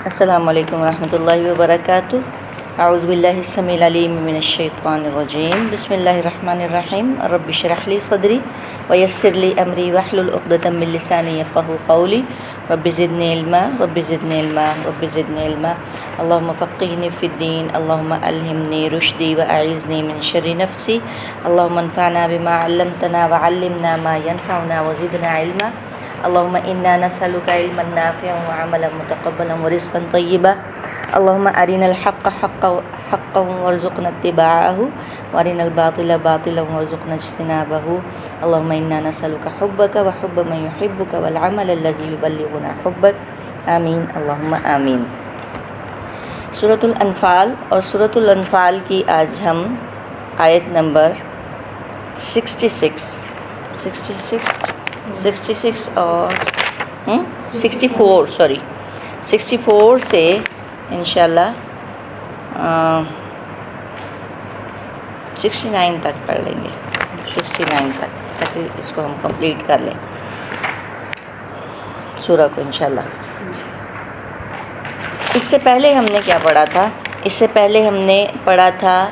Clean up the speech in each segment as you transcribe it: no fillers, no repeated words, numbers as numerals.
السلام علیکم ورحمۃ اللہ وبرکاتہ۔ اعوذ باللہ السمیع العلیم من الشیطان الرجیم، بسم اللہ الرحمن الرحیم۔ رب اشرح لی صدری ویسر لی امری واحلل عقدۃ من لسانی یفقہوا قولی، رب زدنی علما رب زدنی علما رب زدنی علما، اللہم فقہنی فی الدین، اللہم الہمنی رشدی واعیذنی من شر نفسی، اللہم انفعنا بما علمتنا وعلمنا ما ینفعنا وزدنا علما، اللہم انا نسألک علما نافعا وعملا متقبلا ورزقا طیبا، اللہم ارنا الحق حقا وارزقنا اتباعہ وارنا الباطل باطلا وارزقنا اجتنابہ، اللہم انا نسألک حبک وحب من یحبک والعمل الذی یبلغنا حبک، آمین اللہم آمین۔ سورۃ الانفال اور سورۃ الانفال کی آج ہم آیت نمبر 66 اور 64 سے انشاءاللہ 69 تک پڑھ لیں گے، 69 تک تاکہ اس کو ہم کمپلیٹ کر لیں سورہ کو انشاءاللہ۔ اس سے پہلے ہم نے کیا پڑھا تھا؟ اس سے پہلے ہم نے پڑھا تھا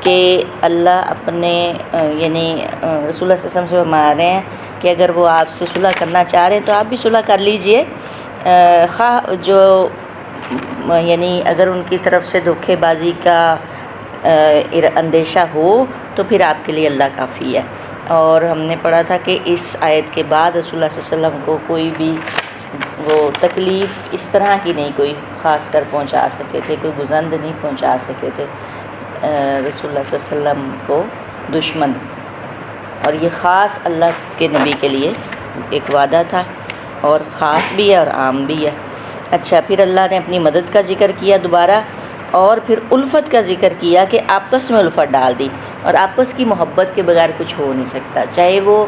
کہ اللہ اپنے یعنی رسول اللہ صلی اللہ علیہ وسلم سے فرما رہے ہیں کہ اگر وہ آپ سے صلح کرنا چاہ رہے ہیں تو آپ بھی صلح کر لیجئے، خواہ جو یعنی اگر ان کی طرف سے دھوکے بازی کا اندیشہ ہو تو پھر آپ کے لیے اللہ کافی ہے۔ اور ہم نے پڑھا تھا کہ اس آیت کے بعد رسول اللہ صلی اللہ علیہ وسلم کو کوئی بھی وہ تکلیف اس طرح کی نہیں کوئی خاص کر پہنچا سکے تھے، کوئی گزند نہیں پہنچا سکے تھے رسول اللہ صلی اللہ علیہ وسلم کو دشمن، اور یہ خاص اللہ کے نبی کے لیے ایک وعدہ تھا، اور خاص بھی ہے اور عام بھی ہے۔ اچھا، پھر اللہ نے اپنی مدد کا ذکر کیا دوبارہ، اور پھر الفت کا ذکر کیا کہ آپس میں الفت ڈال دی، اور آپس کی محبت کے بغیر کچھ ہو نہیں سکتا، چاہے وہ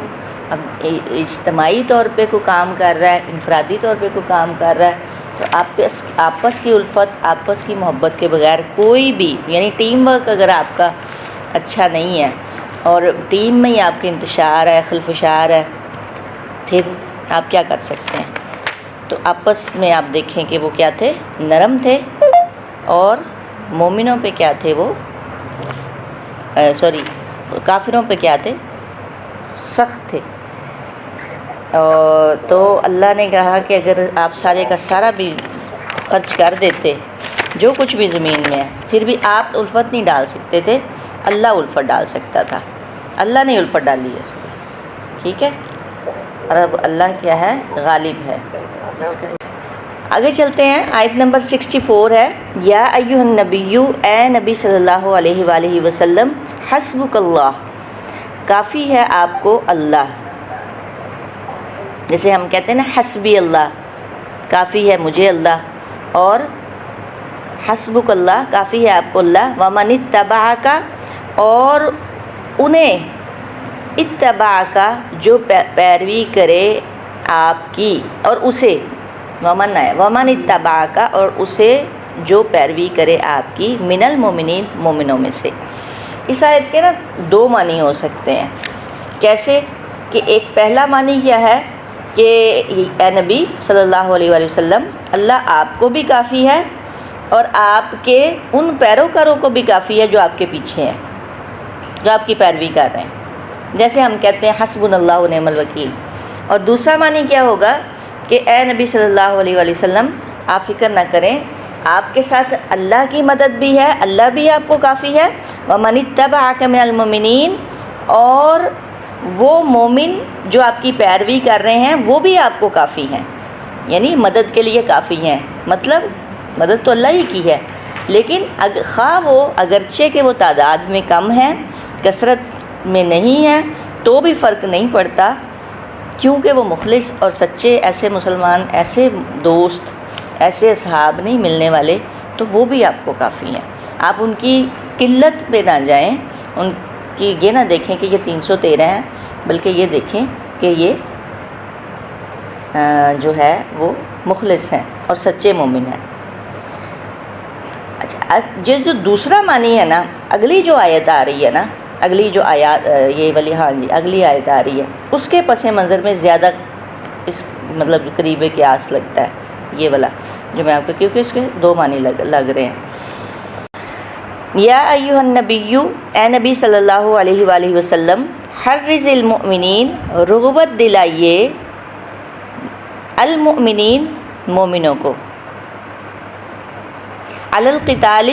اجتماعی طور پہ کوئی کام کر رہا ہے، انفرادی طور پہ کوئی کام کر رہا ہے، تو آپس کی الفت، آپس کی محبت کے بغیر کوئی بھی یعنی ٹیم ورک اگر آپ کا اچھا نہیں ہے اور ٹیم میں ہی آپ کے انتشار ہے، خلفشار ہے، پھر آپ کیا کر سکتے ہیں؟ تو آپس میں آپ دیکھیں کہ وہ کیا تھے؟ نرم تھے، اور مومنوں پہ کیا تھے؟ وہ کافروں پہ کیا تھے؟ سخت تھے۔ تو اللہ نے کہا کہ اگر آپ سارے کا سارا بھی خرچ کر دیتے جو کچھ بھی زمین میں ہے، پھر بھی آپ الفت نہیں ڈال سکتے تھے، اللہ الفت ڈال سکتا تھا، اللہ نے الفت ڈالی ہے، ٹھیک ہے؟ اور اب اللہ کیا ہے؟ غالب ہے۔ آگے چلتے ہیں، آیت نمبر 64 ہے، یا ایھا النبی، اے نبی صلی اللہ علیہ وآلہ وسلم، حسبک اللہ، کافی ہے آپ کو اللہ، جیسے ہم کہتے ہیں نا حسبی اللہ، کافی ہے مجھے اللہ، اور حسبک اللہ، کافی ہے آپ کو اللہ، ومن اتبعک، اور انہیں اتبعک جو پیروی کرے آپ کی، اور اسے ومن ہے، ومن اتبعک، اور اسے جو پیروی کرے آپ کی، من المؤمنین، مومنوں میں سے۔ اس آیت کے نا دو معنی ہو سکتے ہیں۔ کیسے؟ کہ ایک پہلا معنی کیا ہے کہ اے نبی صلی اللہ علیہ وآلہ وسلم، اللہ آپ کو بھی کافی ہے اور آپ کے ان پیروکاروں کو بھی کافی ہے جو آپ کے پیچھے ہیں، جو آپ کی پیروی کر رہے ہیں، جیسے ہم کہتے ہیں حسبنا اللہ و نعم الوکیل۔ اور دوسرا معنی کیا ہوگا کہ اے نبی صلی اللہ علیہ وآلہ وسلم، آپ فکر نہ کریں، آپ کے ساتھ اللہ کی مدد بھی ہے، اللہ بھی آپ کو کافی ہے، ومن اتبعک من المؤمنین، اور وہ مومن جو آپ کی پیروی کر رہے ہیں وہ بھی آپ کو کافی ہیں، یعنی مدد کے لیے کافی ہیں۔ مطلب مدد تو اللہ ہی کی ہے، لیکن خواہ وہ اگرچہ کہ وہ تعداد میں کم ہیں، کثرت میں نہیں ہیں، تو بھی فرق نہیں پڑتا، کیونکہ وہ مخلص اور سچے ایسے مسلمان، ایسے دوست، ایسے اصحاب نہیں ملنے والے، تو وہ بھی آپ کو کافی ہیں۔ آپ ان کی قلت پہ نہ جائیں، ان کی یہ نہ دیکھیں کہ یہ 313 ہیں، بلکہ یہ دیکھیں کہ یہ جو ہے وہ مخلص ہیں اور سچے مومن ہیں۔ اچھا، یہ جو دوسرا معنی ہے نا، اگلی جو آیت آ رہی ہے نا، اگلی جو آیات یہ والی، ہاں جی اگلی آیت آ رہی ہے، اس کے پس منظر میں زیادہ اس مطلب قریب قیاس لگتا ہے یہ والا جو میں آپ کو، کیونکہ اس کے دو معنی لگ رہے ہیں۔ یا ایھا النبی، اے نبی صلی اللہ علیہ وآلہ وسلم، حرض المؤمنین، رغبت دلائیے المؤمنین، مومنوں کو، علی القتال،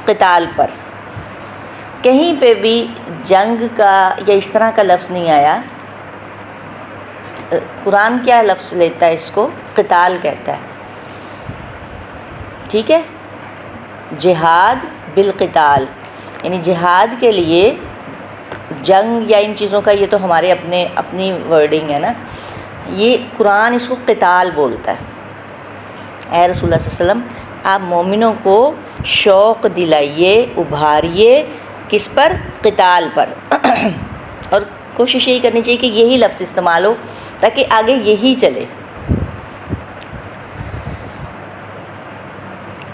قتال پر۔ کہیں پہ بھی جنگ کا یا اس طرح کا لفظ نہیں آیا۔ قرآن کیا لفظ لیتا ہے اس کو؟ قتال کہتا ہے، ٹھیک ہے، جہاد بالقتال، یعنی جہاد کے لیے جنگ یا ان چیزوں کا، یہ تو ہمارے اپنی ورڈنگ ہے نا، یہ قرآن اس کو قتال بولتا ہے۔ اے رسول اللہ صلی اللہ علیہ وسلم، آپ مومنوں کو شوق دلائیے، ابھاریے، کس پر؟ قتال پر۔ اور کوشش یہی کرنی چاہیے کہ یہی لفظ استعمال ہو تاکہ آگے یہی چلے۔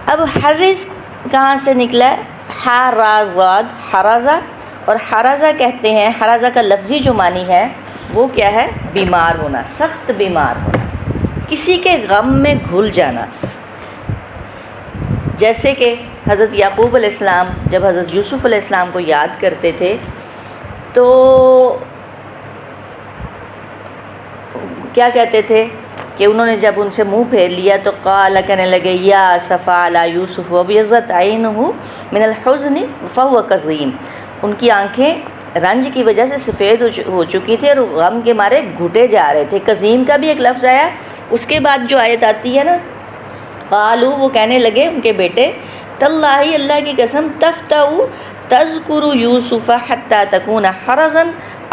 اب حرز کہاں سے نکلا ہے؟ حرازات، حرازہ، اور حرازہ کہتے ہیں، حرازہ کا لفظی جو معنی ہے وہ کیا ہے؟ بیمار ہونا، سخت بیمار ہونا، کسی کے غم میں گھل جانا۔ جیسے کہ حضرت یعقوب علیہ السلام جب حضرت یوسف علیہ السلام کو یاد کرتے تھے تو کیا کہتے تھے کہ انہوں نے جب ان سے منہ پھیر لیا تو قال، کہنے لگے یا اسفا علی یوسف وابیضت عینہ من الحزن فہو کظیم، ان کی آنکھیں رنج کی وجہ سے سفید ہو چکی تھی اور غم کے مارے گھٹے جا رہے تھے۔ کظیم کا بھی ایک لفظ آیا۔ اس کے بعد جو آیت آتی ہے نا، قالو، وہ کہنے لگے ان کے بیٹے، تاللہ، اللہ کی قسم، تفتأ تذکر یوسف حتی تکون حرزا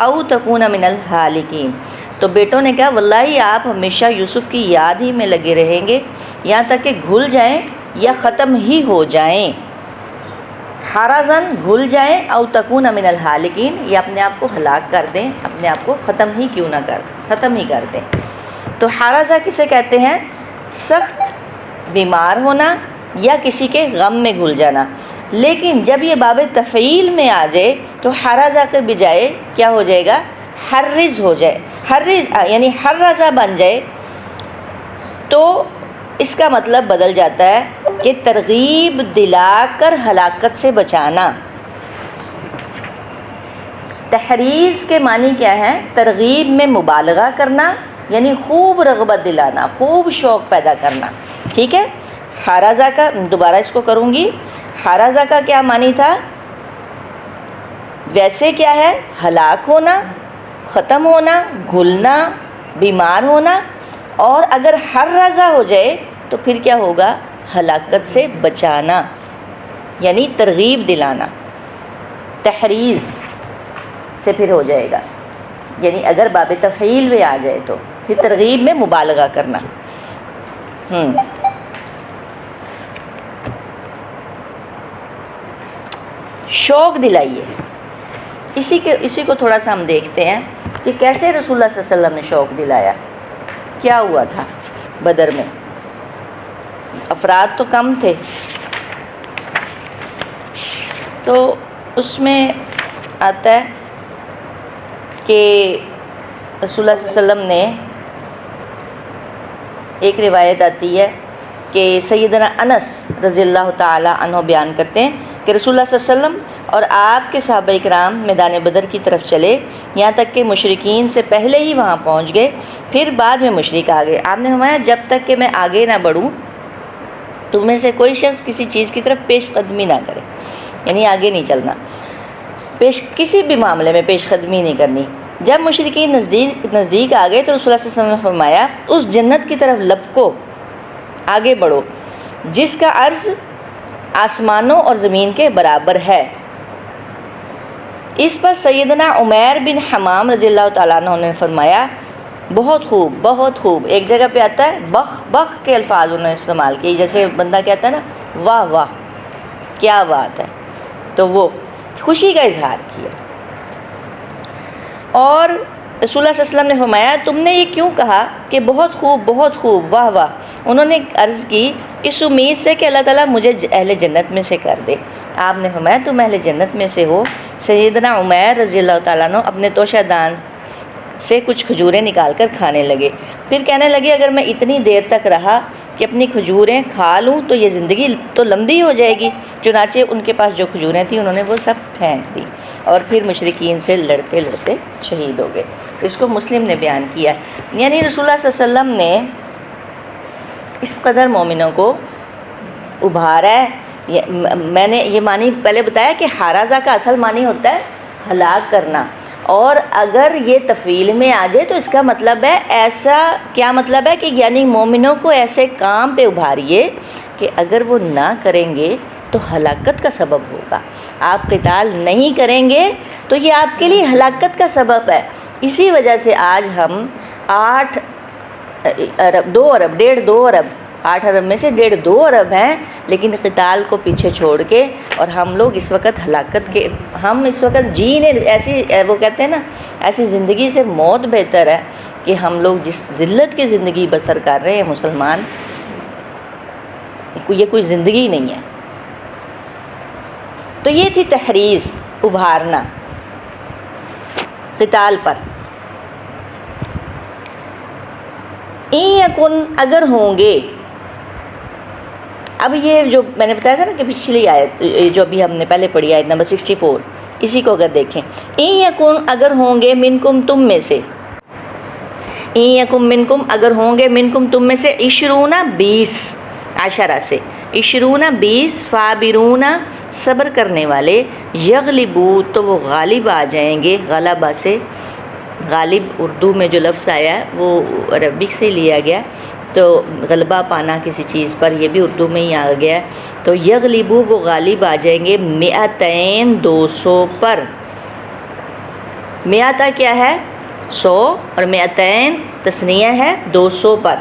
او تکون من الہالکین، تو بیٹوں نے کہا واللہ آپ ہمیشہ یوسف کی یاد ہی میں لگے رہیں گے یہاں تک کہ گھل جائیں یا ختم ہی ہو جائیں۔ حرزن، گھل جائیں، او تکون من الہالکین، یا اپنے آپ کو ہلاک کر دیں، اپنے آپ کو ختم ہی کیوں نہ ختم ہی کر دیں۔ تو حرزہ کسے کہتے ہیں؟ سخت بیمار ہونا یا کسی کے غم میں گھل جانا۔ لیکن جب یہ باب تفعیل میں آ جائے تو حرزہ کے بجائے کیا ہو جائے گا؟ حرز ہو جائے، حرز یعنی حرزہ بن جائے، تو اس کا مطلب بدل جاتا ہے کہ ترغیب دلا کر ہلاکت سے بچانا۔ تحریض کے معنی کیا ہے؟ ترغیب میں مبالغہ کرنا، یعنی خوب رغبت دلانا، خوب شوق پیدا کرنا، ٹھیک ہے۔ حرزہ کا، دوبارہ اس کو کروں گی، حرزہ کا کیا معنی تھا؟ ویسے کیا ہے؟ ہلاک ہونا، ختم ہونا، گھلنا، بیمار ہونا، اور اگر حرزہ ہو جائے تو پھر کیا ہوگا؟ ہلاکت سے بچانا، یعنی ترغیب دلانا۔ تحریض سے پھر ہو جائے گا، یعنی اگر باب تفعیل میں آ جائے تو پھر ترغیب میں مبالغہ کرنا۔ شوق دلائیے، اسی کو تھوڑا سا ہم دیکھتے ہیں کہ کیسے رسول اللہ صلی اللہ علیہ وسلم نے شوق دلایا۔ کیا ہوا تھا بدر میں؟ افراد تو کم تھے، تو اس میں آتا ہے کہ رسول اللہ صلی اللہ علیہ وسلم نے، ایک روایت آتی ہے کہ سیدنا انس رضی اللہ تعالی عنہ بیان کرتے ہیں کہ رسول اللہ صلی اللہ علیہ وسلم اور آپ کے صحابہ کرام میدان بدر کی طرف چلے، یہاں تک کہ مشرکین سے پہلے ہی وہاں پہنچ گئے، پھر بعد میں مشرک آ گئے۔ آپ نے فرمایا جب تک کہ میں آگے نہ بڑھوں تم میں سے کوئی شخص کسی چیز کی طرف پیش قدمی نہ کرے، یعنی آگے نہیں چلنا، کسی بھی معاملے میں پیش قدمی نہیں کرنی۔ جب مشرکین نزدیک آ گئے تو رسول اللہ صلی اللہ علیہ وسلم نے فرمایا اس جنت کی طرف لپکو، آگے بڑھو جس کا عرض آسمانوں اور زمین کے برابر ہے۔ اس پر سیدنا عمیر بن حمام رضی اللہ تعالیٰ عنہ نے فرمایا بہت خوب، بہت خوب۔ ایک جگہ پہ آتا ہے بخ بخ کے الفاظ انہوں نے استعمال کیے، جیسے بندہ کہتا ہے نا واہ واہ کیا بات ہے، تو وہ خوشی کا اظہار کیا۔ اور رسول اللہ صلی اللہ علیہ وسلم نے فرمایا تم نے یہ کیوں کہا کہ بہت خوب، بہت خوب، واہ واہ؟ انہوں نے عرض کی اس امید سے کہ اللہ تعالیٰ مجھے اہل جنت میں سے کر دے۔ آپ نے فرمایا تم اہل جنت میں سے ہو۔ سیدنا عمیر رضی اللہ تعالیٰ عنہ اپنے توشہ دان سے کچھ کھجوریں نکال کر کھانے لگے۔ پھر کہنے لگے اگر میں اتنی دیر تک رہا کہ اپنی کھجوریں کھا لوں تو یہ زندگی تو لمبی ہو جائے گی۔ چنانچہ ان کے پاس جو کھجوریں تھیں انہوں نے وہ سب پھینک دی اور پھر مشرکین سے لڑتے لڑتے شہید ہو گئے۔ اس کو مسلم نے بیان کیا، یعنی رسول اللہ صلی اللہ علیہ وسلم نے اس قدر مومنوں کو ابھارا ہے۔ میں نے یہ معنی پہلے بتایا کہ حارزہ کا اصل معنی ہوتا ہے ہلاک کرنا، اور اگر یہ تفعیل میں آ جائے تو اس کا مطلب ہے ایسا، کیا مطلب ہے کہ یعنی مومنوں کو ایسے کام پہ ابھاریے کہ اگر وہ نہ کریں گے تو ہلاکت کا سبب ہوگا۔ آپ قتال نہیں کریں گے تو یہ آپ کے لیے ہلاکت کا سبب ہے۔ اسی وجہ سے آج ہم 8 ارب میں سے 1.5-2 ارب ہیں، لیکن قتال کو پیچھے چھوڑ کے، اور ہم لوگ اس وقت ہلاکت کے، ہم اس وقت جینے ایسی، وہ کہتے ہیں نا، ایسی زندگی سے موت بہتر ہے کہ ہم لوگ جس ذلت کی زندگی بسر کر رہے ہیں مسلمان، یہ کوئی زندگی نہیں ہے۔ تو یہ تھی تحریض، ابھارنا قتال پر۔ یکن، اگر ہوں گے، اب یہ جو میں نے بتایا تھا نا کہ پچھلی آیت جو ابھی ہم نے پہلے پڑھی آیت نمبر 64، اسی کو اگر دیکھیں، یکن، اگر ہوں گے، منکم، تم میں سے، یکن منکم، اگر ہوں گے، منکم، تم میں سے، 20 عشرہ سے، 20 صابرون، صبر کرنے والے، یغلبو، تو وہ غالب آ جائیں گے، غلبہ سے، غالب اردو میں جو لفظ آیا ہے وہ عربک سے لیا گیا، تو غلبہ پانا کسی چیز پر، یہ بھی اردو میں ہی آ گیا ہے۔ تو یغلبو، وہ غالب آ جائیں گے، 200 پر۔ میاتہ کیا ہے؟ 100، اور 200 تثنیہ ہے 200 پر۔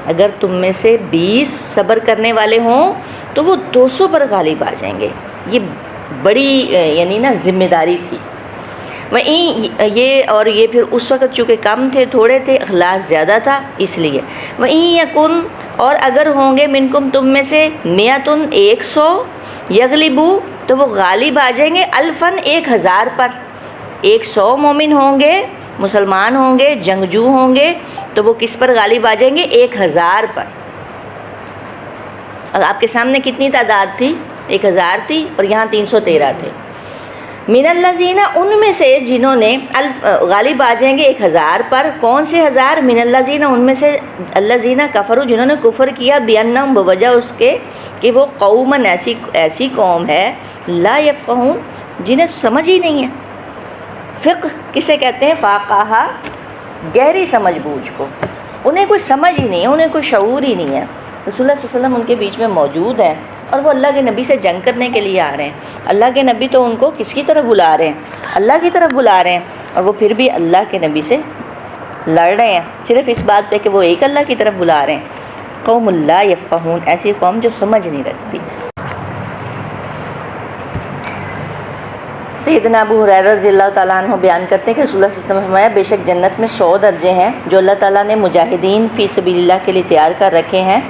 اگر تم میں سے 20 صبر کرنے والے ہوں تو وہ 200 پر غالب آ جائیں گے۔ یہ بڑی یعنی نا ذمہ داری تھی۔ وہیں یہ، اور یہ پھر اس وقت چونکہ کم تھے، تھوڑے تھے، اخلاص زیادہ تھا، اس لیے۔ وہیں یکن، اور اگر ہوں گے، منکم، تم میں سے، 100 یغلبو، تو وہ غالب آ جائیں گے، 1000 پر۔ 100 مومن ہوں گے، مسلمان ہوں گے، جنگجو ہوں گے، تو وہ کس پر غالب آ جائیں گے؟ 1000 پر۔ اور آپ کے سامنے کتنی تعداد تھی؟ 1000 تھی، اور یہاں 313 تھے۔ من الذین، ان میں سے جنہوں نے، غالب آ جائیں گے 1000 پر۔ کون سے 1000؟ من الذین، ان میں سے، الذین کفروا، جنہوں نے کفر کیا، بانہم، بوجہ اس کے کہ وہ قوماً، ایسی قوم ہے، لا یفقہون، جنہیں سمجھ ہی نہیں ہے۔ فقہ کسے کہتے ہیں؟ فاقہ، گہری سمجھ بوجھ کو، انہیں کوئی سمجھ ہی نہیں ہے، انہیں کوئی شعور ہی نہیں ہے۔ رسول اللہ صلی اللہ علیہ وسلم ان کے بیچ میں موجود ہیں، اور وہ اللہ کے نبی سے جنگ کرنے کے لیے آ رہے ہیں۔ اللہ کے نبی تو ان کو کس کی طرف بلا رہے ہیں؟ اللہ کی طرف بلا رہے ہیں، اور وہ پھر بھی اللہ کے نبی سے لڑ رہے ہیں، صرف اس بات پہ کہ وہ ایک اللہ کی طرف بلا رہے ہیں۔ قوم لا یفقہون، ایسی قوم جو سمجھ نہیں رکھتی۔ سیدنا ابو ہریرہ رضی اللہ تعالیٰ عنہ بیان کرتے ہیں کہ رسول اللہ صلی اللہ علیہ وسلم نے فرمایا، بے شک جنت میں 100 درجے ہیں جو اللہ تعالیٰ نے مجاہدین فی سبیل اللہ کے لیے تیار کر رکھے ہیں۔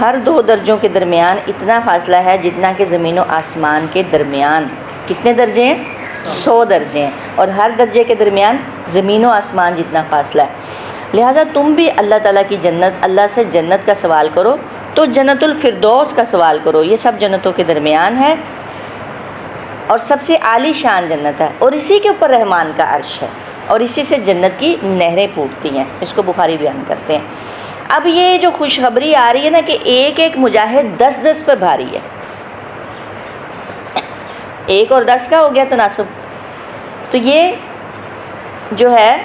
ہر 2 درجوں کے درمیان اتنا فاصلہ ہے جتنا کہ زمین و آسمان کے درمیان۔ کتنے درجے ہیں؟ 100 درجے ہیں، اور ہر درجے کے درمیان زمین و آسمان جتنا فاصلہ ہے۔ لہٰذا تم بھی اللہ تعالیٰ کی جنت، اللہ سے جنت کا سوال کرو، تو جنت الفردوس کا سوال کرو۔ یہ سب جنتوں کے درمیان ہے، اور سب سے عالی شان جنت ہے، اور اسی کے اوپر رحمان کا عرش ہے، اور اسی سے جنت کی نہریں پھوٹتی ہیں۔ اس کو بخاری بیان کرتے ہیں۔ اب یہ جو خوشخبری آ رہی ہے نا کہ ایک مجاہد 10 پہ بھاری ہے، 1 اور 10 کا ہو گیا تناسب، تو یہ جو ہے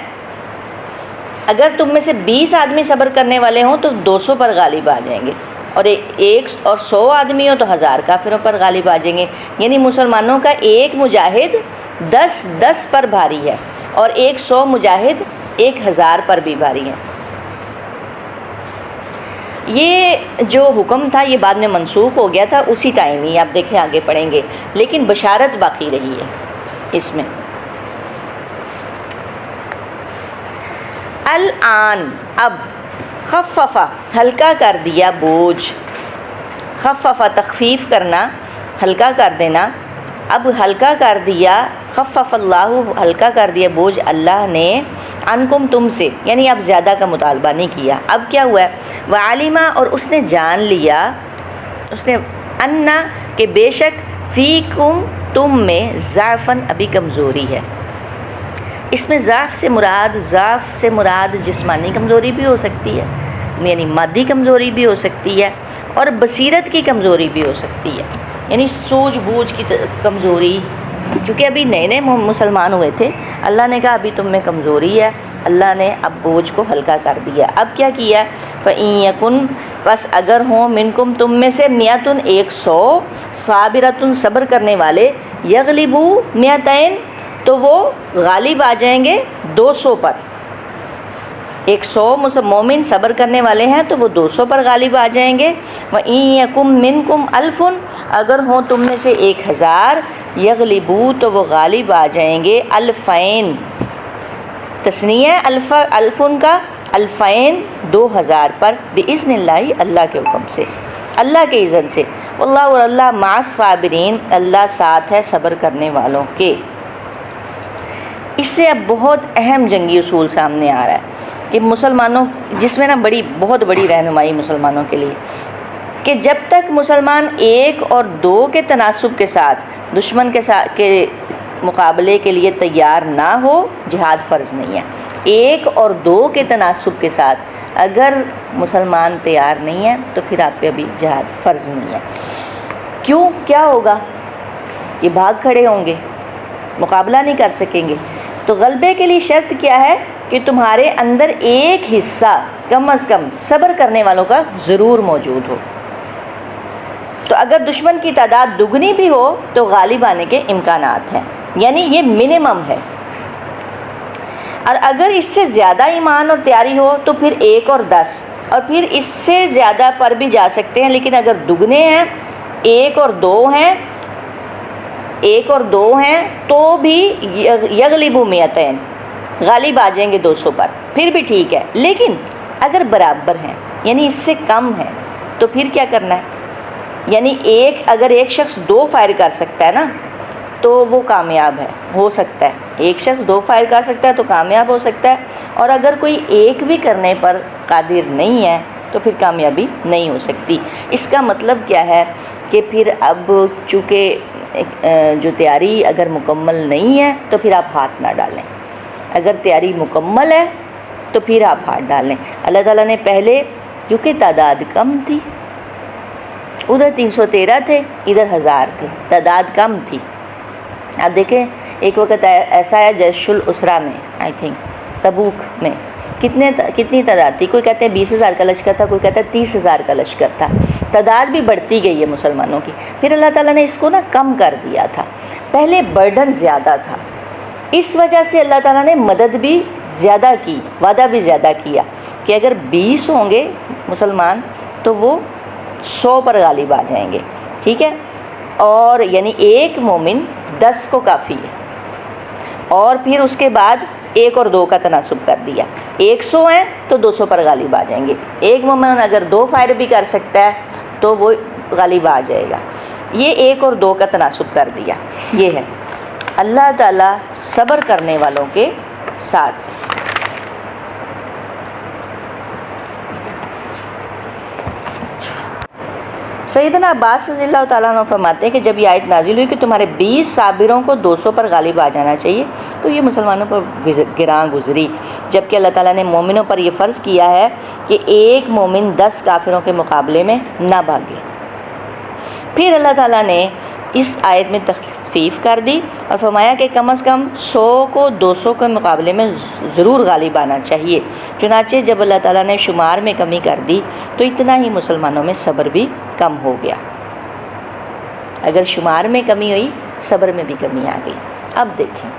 اگر تم میں سے 20 آدمی صبر کرنے والے ہوں تو 200 پر غالب آ جائیں گے، اور 100 آدمی ہو تو 1000 کافروں پر غالب آ جائیں گے۔ یعنی مسلمانوں کا ایک مجاہد 10 پر بھاری ہے، اور 100 مجاہد 1000 پر بھی بھاری ہے۔ یہ جو حکم تھا یہ بعد میں منسوخ ہو گیا تھا، اسی ٹائم ہی، آپ دیکھیں آگے پڑھیں گے، لیکن بشارت باقی رہی ہے اس میں۔ الآن، اب، خففہ، ہلکا کر دیا، بوجھ، خففہ تخفیف کرنا، ہلکا کر دینا، اب ہلکا کر دیا، خفف اللہ ہلکا کر دیا بوجھ اللہ نے عنکم تم سے، یعنی اب زیادہ کا مطالبہ نہیں کیا۔ اب کیا ہوا ہے؟ وعلما اور اس نے جان لیا، اس نے انا کہ بے شک فیکم تم میں ضعفن ابھی کمزوری ہے۔ اس میں ضعف سے مراد جسمانی کمزوری بھی ہو سکتی ہے، یعنی مادی کمزوری بھی ہو سکتی ہے، اور بصیرت کی کمزوری بھی ہو سکتی ہے، یعنی سوجھ بوجھ کی کمزوری، کیونکہ ابھی نئے نئے مسلمان ہوئے تھے۔ اللہ نے کہا ابھی تم میں کمزوری ہے، اللہ نے اب بوجھ کو ہلکا کر دیا۔ اب کیا کیا؟ فَإِن يَكُن پس اگر ہوں منکم تم میں سے میتن 100 صابرتن صبر کرنے والے، یغلبو میتین تو وہ غالب آ جائیں گے 200 پر۔ 100 مومن صبر کرنے والے ہیں تو وہ 200 پر غالب آ جائیں گے۔ وَإِن يَكُن مِّنكُمْ أَلْفٌ اگر ہوں تم میں سے 1000 یغلبو تو وہ غالب آ جائیں گے الفین، تثنیہ الفن کا، الفین 2000 پر، بِإِذْنِ اللَّهِ اللہ کے حکم سے، اللہ کے اذن سے۔ واللہ اور اللہ مع الصابرین اللہ ساتھ ہے صبر کرنے والوں کے۔ اس سے اب بہت اہم جنگی اصول سامنے آ رہا ہے کہ مسلمانوں، جس میں نا بہت بڑی رہنمائی مسلمانوں کے لیے، کہ جب تک مسلمان 1 اور 2 کے تناسب کے ساتھ دشمن کے مقابلے کے لیے تیار نہ ہو، جہاد فرض نہیں ہے۔ 1 اور 2 کے تناسب کے ساتھ اگر مسلمان تیار نہیں ہے تو پھر آپ پہ ابھی جہاد فرض نہیں ہے۔ کیوں؟ کیا ہوگا؟ یہ بھاگ کھڑے ہوں گے، مقابلہ نہیں کر سکیں گے۔ تو غلبے کے لیے شرط کیا ہے؟ کہ تمہارے اندر ایک حصہ کم از کم صبر کرنے والوں کا ضرور موجود ہو۔ تو اگر دشمن کی تعداد دگنی بھی ہو تو غالب آنے کے امکانات ہیں، یعنی یہ منیمم ہے۔ اور اگر اس سے زیادہ ایمان اور تیاری ہو تو پھر 1 اور 10، اور پھر اس سے زیادہ پر بھی جا سکتے ہیں، لیکن اگر دگنے ہیں 1 اور 2 ہیں، 1 اور 2 ہیں تو بھی یغلبو میتین غالب آ جائیں گے 200 پر، پھر بھی ٹھیک ہے۔ لیکن اگر برابر ہیں یعنی اس سے کم ہے تو پھر کیا کرنا ہے؟ یعنی اگر ایک شخص 2 فائر کر سکتا ہے نا تو وہ کامیاب ہے، ہو سکتا ہے ایک شخص 2 فائر کر سکتا ہے تو کامیاب ہو سکتا ہے، اور اگر کوئی ایک بھی کرنے پر قادر نہیں ہے تو پھر کامیابی نہیں ہو سکتی۔ اس کا مطلب کیا ہے کہ پھر اب چونکہ جو تیاری اگر مکمل نہیں ہے تو پھر آپ ہاتھ نہ ڈالیں، اگر تیاری مکمل ہے تو پھر آپ ہاتھ ڈالیں۔ اللہ تعالیٰ نے پہلے، کیونکہ تعداد کم تھی، ادھر 313 تھے ادھر 1000 تھے، تعداد کم تھی۔ اب دیکھیں ایک وقت ایسا ہے جیش الاسرا میں، آئی تھنک تبوک میں کتنی تعداد تھی؟ کوئی کہتے ہیں 20,000 کا لشکر تھا، کوئی کہتا ہے 30,000 کا لشکر تھا۔ تعداد بھی بڑھتی گئی ہے مسلمانوں کی۔ پھر اللہ تعالیٰ نے اس کو نا کم کر دیا تھا، پہلے برڈن زیادہ تھا، اس وجہ سے اللہ تعالیٰ نے مدد بھی زیادہ کی، وعدہ بھی زیادہ کیا کہ اگر 20 ہوں گے مسلمان تو وہ 100 پر غالب آ جائیں گے، ٹھیک ہے؟ اور یعنی ایک مومن 10 کو کافی ہے، اور پھر اس کے بعد 1 اور 2 کا تناسب کر دیا، 100 ہیں تو 200 پر غالب آ جائیں گے۔ ایک مومن اگر 2 فائر بھی کر سکتا ہے تو وہ غالب آ جائے گا۔ یہ 1 اور 2 کا تناسب کر دیا۔ یہ ہے اللہ تعالیٰ صبر کرنے والوں کے ساتھ ہے۔ سیدنا عباس رضی اللہ تعالیٰ عنہ فرماتے ہیں کہ جب یہ آیت نازل ہوئی کہ تمہارے 20 صابروں کو 200 پر غالب آ جانا چاہیے، تو یہ مسلمانوں پر گراں گزری، جبکہ اللہ تعالیٰ نے مومنوں پر یہ فرض کیا ہے کہ ایک مومن 10 کافروں کے مقابلے میں نہ بھاگے۔ پھر اللہ تعالیٰ نے اس آیت میں تخفیف کر دی اور فرمایا کہ کم از کم 100 کو 200 کے مقابلے میں ضرور غالب آنا چاہیے۔ چنانچہ جب اللہ تعالیٰ نے شمار میں کمی کر دی تو اتنا ہی مسلمانوں میں صبر بھی کم ہو گیا۔ اگر شمار میں کمی ہوئی، صبر میں بھی کمی آ گئی۔ اب دیکھیں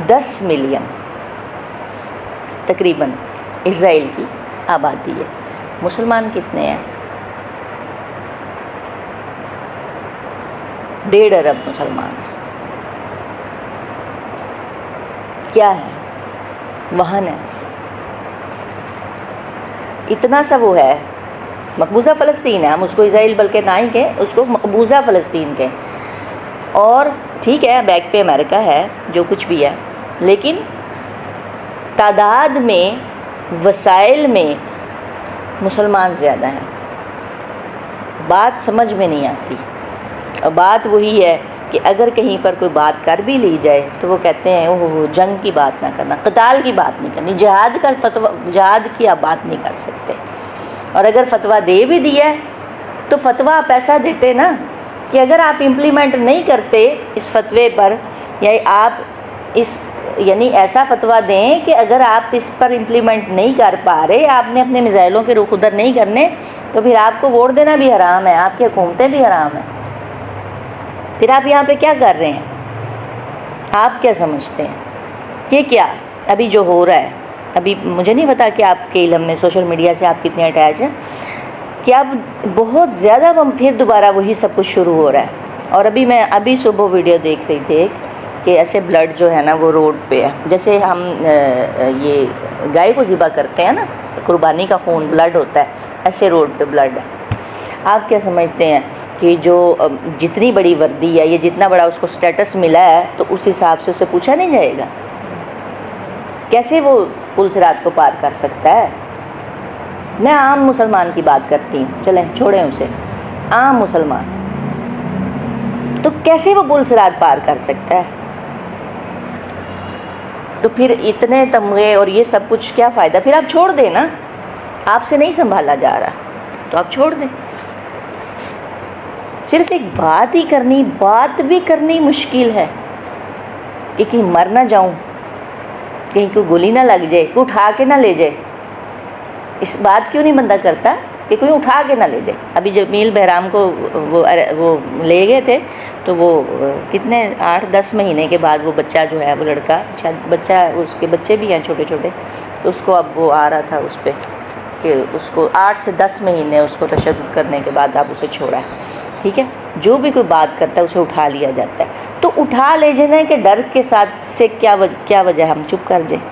10 ملین تقریباً اسرائیل کی آبادی ہے، مسلمان کتنے ہیں؟ 1.5 ارب مسلمان ہیں۔ کیا ہے؟ وہن ہے، اتنا سا وہ ہے، مقبوضہ فلسطین ہے، ہم اس کو اسرائیل بلکہ نہ ہی کہیں، اس کو مقبوضہ فلسطین کہیں۔ اور ٹھیک ہے بیک پہ امریکہ ہے جو کچھ بھی ہے، لیکن تعداد میں وسائل میں مسلمان زیادہ ہیں. بات سمجھ میں نہیں آتی. اور بات وہی ہے کہ اگر کہیں پر کوئی بات کر بھی لی جائے تو وہ کہتے ہیں اوہ جنگ کی بات نہ کرنا، قتال کی بات نہیں کرنی، جہاد کی آپ بات نہیں کر سکتے. اور اگر فتویٰ دے بھی دیا ہے تو فتویٰ آپ ایسا دیتے نا کہ اگر آپ امپلیمنٹ نہیں کرتے اس فتوے پر، یا آپ یعنی ایسا فتویٰ دیں کہ اگر آپ اس پر امپلیمنٹ نہیں کر پا رہے، آپ نے اپنے میزائلوں کے رخ ادھر نہیں کرنے، تو پھر آپ کو ووٹ دینا بھی حرام ہے، آپ کی حکومتیں بھی حرام ہیں. پھر آپ یہاں پہ کیا کر رہے ہیں؟ آپ کیا سمجھتے ہیں کہ کیا ابھی جو ہو رہا ہے، ابھی مجھے نہیں پتا کہ آپ کے علم میں سوشل میڈیا سے آپ کتنے اٹیچ ہیں، کہ اب بہت زیادہ پھر دوبارہ وہی سب کچھ شروع ہو رہا ہے. اور ابھی صبح ویڈیو دیکھ رہی تھی کہ ایسے بلڈ جو ہے نا وہ روڈ پہ ہے، جیسے ہم یہ گائے کو ذبح کرتے ہیں نا، قربانی کا خون بلڈ ہوتا ہے، ایسے روڈ پہ بلڈ ہے. آپ کیا سمجھتے ہیں کہ جو جتنی بڑی وردی ہے یا جتنا بڑا اس کو سٹیٹس ملا ہے تو اس حساب سے اسے پوچھا نہیں جائے گا؟ کیسے وہ پل صراط کو پار کر سکتا ہے؟ میں عام مسلمان کی بات کرتی ہوں، چلیں چھوڑیں اسے، عام مسلمان تو کیسے وہ پل صراط پار کر سکتا ہے؟ تو پھر اتنے تمغے اور یہ سب کچھ کیا فائدہ؟ پھر آپ چھوڑ دیں نا، آپ سے نہیں سنبھالا جا رہا تو آپ چھوڑ دیں. صرف ایک بات ہی کرنی، بات بھی کرنی مشکل ہے کہ کہیں مر نہ جاؤں، کہیں کوئی گولی نہ لگ جائے، کوئی اٹھا کے نہ لے جائے. اس بات کیوں نہیں بندہ کرتا کہ کوئی اٹھا کے نہ لے جائے؟ ابھی جمیل بہرام کو وہ لے گئے تھے تو وہ کتنے 8-10 مہینے کے بعد وہ بچہ جو ہے، وہ لڑکا شاید بچہ، اس کے بچے بھی ہیں چھوٹے چھوٹے، تو اس کو اب وہ آ رہا تھا اس پہ کہ اس کو 8 سے 10 مہینے اس کو تشدد کرنے کے بعد اب اسے چھوڑا ہے. ٹھیک ہے، جو بھی کوئی بات کرتا ہے اسے اٹھا لیا جاتا ہے. تو اٹھا لے جانا کہ ڈر کے ساتھ سے کیا وجہ ہم چپ کر جائیں؟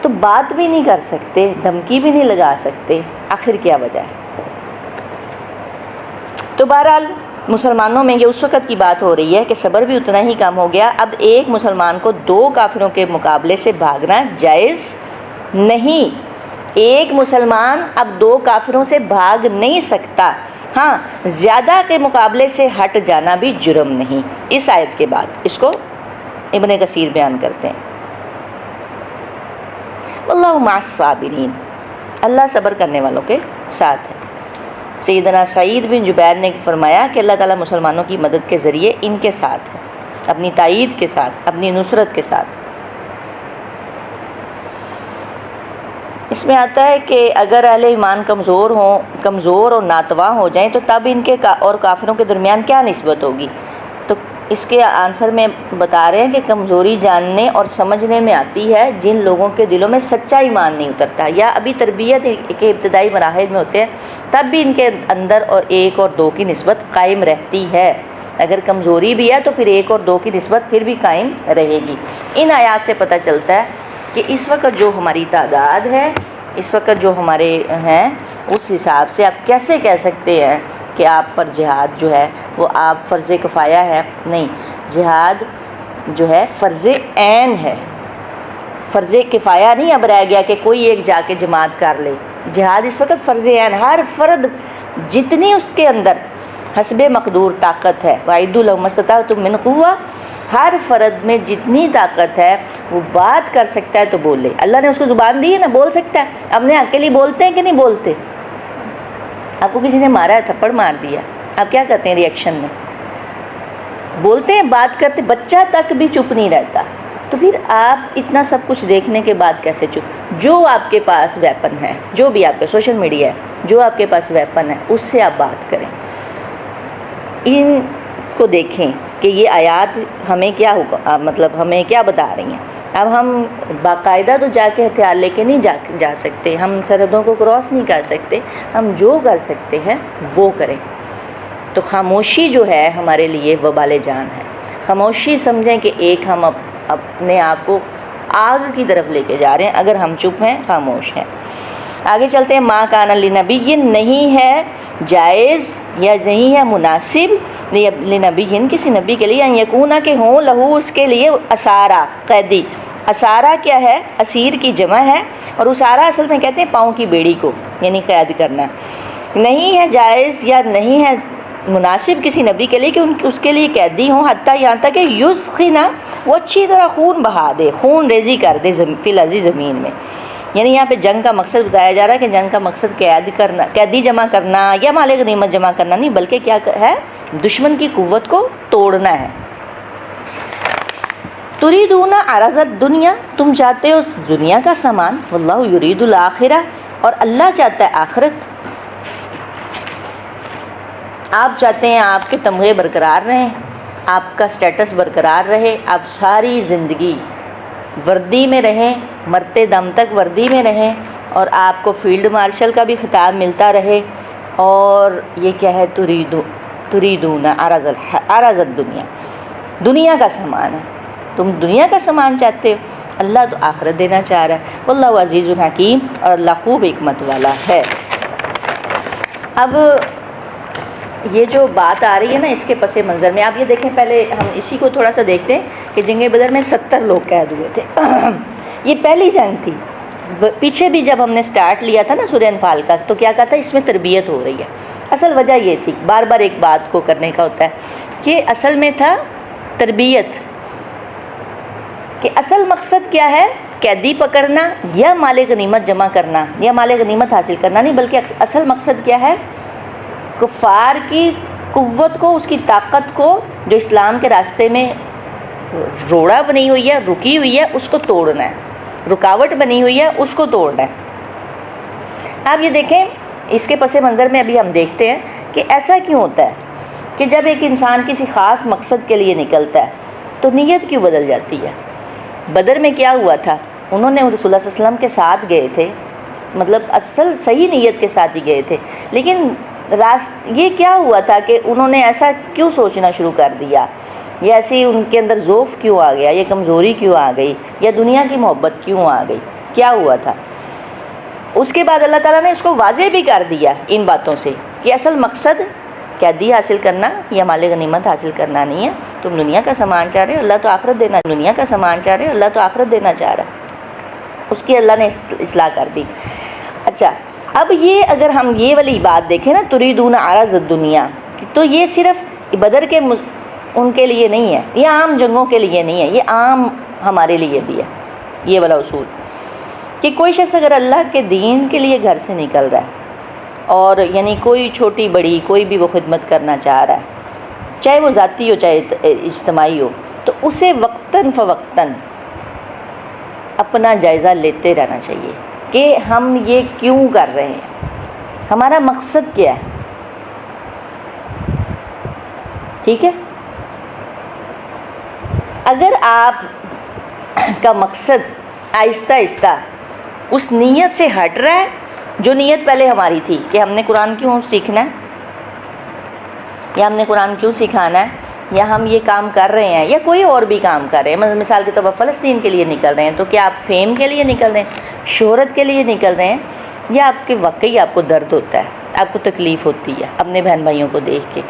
تو بات بھی نہیں کر سکتے، دھمکی بھی نہیں لگا سکتے، آخر کیا وجہ ہے؟ تو بہرحال مسلمانوں میں یہ اس وقت کی بات ہو رہی ہے کہ صبر بھی اتنا ہی کم ہو گیا. اب ایک مسلمان کو 2 کافروں کے مقابلے سے بھاگنا جائز نہیں. ایک مسلمان اب 2 کافروں سے بھاگ نہیں سکتا. ہاں، زیادہ کے مقابلے سے ہٹ جانا بھی جرم نہیں. اس آیت کے بعد اس کو ابن کثیر بیان کرتے ہیں. واللہ مع الصابرین، اللہ صبر کرنے والوں کے ساتھ ہے. سیدنا سعید بن جبیر نے فرمایا کہ اللہ تعالیٰ مسلمانوں کی مدد کے ذریعے ان کے ساتھ ہے، اپنی تائید کے ساتھ، اپنی نصرت کے ساتھ. اس میں آتا ہے کہ اگر اہل ایمان کمزور اور ناتواں ہو جائیں تو تب ان کے اور کافروں کے درمیان کیا نسبت ہوگی؟ تو اس کے آنسر میں بتا رہے ہیں کہ کمزوری جاننے اور سمجھنے میں آتی ہے جن لوگوں کے دلوں میں سچا ایمان نہیں اترتا یا ابھی تربیت کے ابتدائی مراحل میں ہوتے ہیں، تب بھی ان کے اندر اور 1 اور 2 کی نسبت قائم رہتی ہے. اگر کمزوری بھی ہے تو پھر 1 اور 2 کی نسبت پھر بھی قائم رہے گی. ان آیات سے پتہ چلتا ہے کہ اس وقت جو ہماری تعداد ہے، اس وقت جو ہمارے ہیں، اس حساب سے آپ کیسے کہہ سکتے ہیں کہ آپ پر جہاد جو ہے وہ آپ فرض کفایہ ہے؟ نہیں، جہاد جو ہے فرض عین ہے، فرض کفایہ نہیں اب رہ گیا کہ کوئی ایک جا کے جماعت کر لے. جہاد اس وقت فرض عین، ہر فرد جتنی اس کے اندر حسب مقدور طاقت ہے، وَأَعِدُّوا لَهُم مَّا اسْتَطَعْتُم مِّن قُوَّةٍ، ہر فرد میں جتنی طاقت ہے وہ بات کر سکتا ہے تو بولے. اللہ نے اس کو زبان دی ہے نا، بول سکتا ہے. اپنے حق کے لیے بولتے ہیں کہ نہیں بولتے؟ آپ کو کسی نے مارا ہے، تھپڑ مار دیا، آپ کیا کرتے ہیں ریئیکشن میں؟ بولتے ہیں، بات کرتے. بچہ تک بھی چپ نہیں رہتا، تو پھر آپ اتنا سب کچھ دیکھنے کے بعد کیسے چپ؟ جو آپ کے پاس ویپن ہے، جو بھی آپ کا سوشل میڈیا ہے، جو آپ کے پاس ویپن ہے اس سے آپ بات کریں. ان کو دیکھیں کہ یہ آیات ہمیں کیا مطلب ہمیں کیا بتا رہی ہیں. اب ہم باقاعدہ تو جا کے ہتھیار لے کے نہیں جا سکتے، ہم سرحدوں کو کراس نہیں کر سکتے. ہم جو کر سکتے ہیں وہ کریں. تو خاموشی جو ہے ہمارے لیے وبال جان ہے. خاموشی سمجھیں کہ ایک ہم اپنے آپ کو آگ کی طرف لے کے جا رہے ہیں اگر ہم چپ ہیں، خاموش ہیں. آگے چلتے ہیں، ما کان لنبی، یہ نہیں ہے جائز یا نہیں ہے مناسب لنبی، کسی نبی کے لیے، ان یکونا کہ ہوں لہو اس کے لیے اسارا قیدی۔ اسارا کیا ہے؟ اسیر کی جمع ہے، اور اسارا اصل میں کہتے ہیں پاؤں کی بیڑی کو، یعنی قید کرنا۔ نہیں ہے جائز یا نہیں ہے مناسب کسی نبی کے لیے کہ اس کے لیے قیدی ہوں، حتیٰ یہاں تک کہ یسخنا، وہ اچھی طرح خون بہا دے، خون ریزی کر دے فی الارض، زمین میں۔ یعنی یہاں پہ جنگ کا مقصد بتایا جا رہا ہے کہ جنگ کا مقصد قیدی جمع کرنا یا مال غنیمت جمع کرنا نہیں، بلکہ کیا ہے؟ دشمن کی قوت کو توڑنا ہے۔ تریدون عرض الدنیا، تم چاہتے ہو دنیا کا سامان، واللہ یرید الآخرہ، اور اللہ چاہتا ہے آخرت۔ آپ چاہتے ہیں آپ کے تمغے برقرار رہیں، آپ کا سٹیٹس برقرار رہے، آپ ساری زندگی وردی میں رہیں، مرتے دم تک وردی میں رہیں، اور آپ کو فیلڈ مارشل کا بھی خطاب ملتا رہے، اور یہ کیا ہے؟ تریدون عرض الدنیا، دنیا کا سامان ہے، تم دنیا کا سامان چاہتے ہو، اللہ تو آخرت دینا چاہ رہا ہے۔ واللہ عزیز الحکیم، اور اللہ خوب حکمت والا ہے۔ اب یہ جو بات آ رہی ہے نا اس کے پس منظر میں، آپ یہ دیکھیں، پہلے ہم اسی کو تھوڑا سا دیکھتے ہیں کہ جنگ بدر میں 70 لوگ قید ہوئے تھے۔ یہ پہلی جنگ تھی۔ پیچھے بھی جب ہم نے سٹارٹ لیا تھا نا سورہ انفال کا، تو کیا کہا تھا؟ اس میں تربیت ہو رہی ہے۔ اصل وجہ یہ تھی، بار بار ایک بات کو کرنے کا ہوتا ہے کہ اصل میں تھا تربیت، کہ اصل مقصد کیا ہے؟ قیدی پکڑنا یا مال غنیمت جمع کرنا یا مال غنیمت حاصل کرنا نہیں، بلکہ اصل مقصد کیا ہے؟ کفار کی قوت کو، اس کی طاقت کو، جو اسلام کے راستے میں روڑا بنی ہوئی ہے، رکی ہوئی ہے، اس کو توڑنا ہے، رکاوٹ بنی ہوئی ہے، اس کو توڑنا ہے۔ آپ یہ دیکھیں، اس کے پس منظر میں ابھی ہم دیکھتے ہیں کہ ایسا کیوں ہوتا ہے کہ جب ایک انسان کسی خاص مقصد کے لیے نکلتا ہے تو نیت کیوں بدل جاتی ہے؟ بدر میں کیا ہوا تھا؟ انہوں نے رسول اللہ صلی اللہ علیہ وسلم کے ساتھ گئے تھے، مطلب اصل صحیح نیت کے ساتھ ہی گئے تھے، لیکن یہ کیا ہوا تھا کہ انہوں نے ایسا کیوں سوچنا شروع کر دیا، یا ایسی ان کے اندر ضعف کیوں آ گیا، یہ کمزوری کیوں آ گئی، یا دنیا کی محبت کیوں آ گئی؟ کیا ہوا تھا؟ اس کے بعد اللہ تعالیٰ نے اس کو واضح بھی کر دیا ان باتوں سے کہ اصل مقصد قیدی حاصل کرنا یا مال غنیمت حاصل کرنا نہیں ہے، تم دنیا کا سامان چاہ رہے ہو، اللہ تو آخرت دینا، دنیا کا سامان چاہ رہے ہو، اللہ تو آخرت دینا چاہ رہا ہے۔ اس کی اللہ نے اصلاح کر دی۔ اچھا، اب یہ اگر ہم یہ والی بات دیکھیں نا، تریدون عرض الدنیا، تو یہ صرف بدر کے ان کے لیے نہیں ہے، یہ عام جنگوں کے لیے نہیں ہے، یہ عام ہمارے لیے بھی ہے یہ والا اصول، کہ کوئی شخص اگر اللہ کے دین کے لیے گھر سے نکل رہا ہے، اور یعنی کوئی چھوٹی بڑی کوئی بھی وہ خدمت کرنا چاہ رہا ہے، چاہے وہ ذاتی ہو چاہے اجتماعی ہو، تو اسے وقتاً فوقتاً اپنا جائزہ لیتے رہنا چاہیے کہ ہم یہ کیوں کر رہے ہیں، ہمارا مقصد کیا ہے۔ ٹھیک ہے، اگر آپ کا مقصد آہستہ آہستہ اس نیت سے ہٹ رہا ہے جو نیت پہلے ہماری تھی کہ ہم نے قرآن کیوں سیکھنا ہے، یا ہم نے قرآن کیوں سکھانا ہے، یا ہم یہ کام کر رہے ہیں یا کوئی اور بھی کام کر رہے ہیں، مثال کے طور پر فلسطین کے لیے نکل رہے ہیں، تو کیا آپ فیم کے لیے نکل رہے ہیں، شہرت کے لیے نکل رہے ہیں، یا آپ کے واقعی آپ کو درد ہوتا ہے، آپ کو تکلیف ہوتی ہے اپنے بہن بھائیوں کو دیکھ کے؟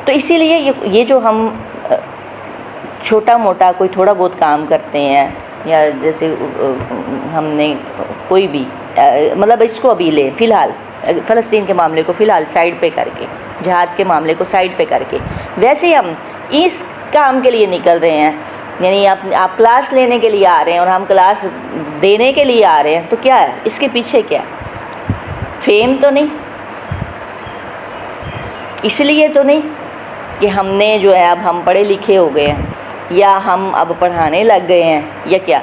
تو اسی لیے یہ جو ہم چھوٹا موٹا کوئی تھوڑا بہت کام کرتے ہیں، یا جیسے ہم نے کوئی بھی مطلب اس کو ابھی لیں، فی الحال فلسطین کے معاملے کو فی الحال سائڈ پہ کر کے، جہاد کے معاملے کو سائڈ پہ کر کے، ویسے ہم اس کام کے لیے نکل رہے ہیں، یعنی آپ کلاس لینے کے لیے آ رہے ہیں اور ہم کلاس دینے کے لیے آ رہے ہیں، تو کیا ہے اس کے پیچھے؟ کیا فیم تو نہیں، اس لیے تو نہیں کہ ہم نے جو ہے اب ہم پڑھے لکھے ہو گئے ہیں، یا ہم اب پڑھانے لگ گئے ہیں، یا کیا؟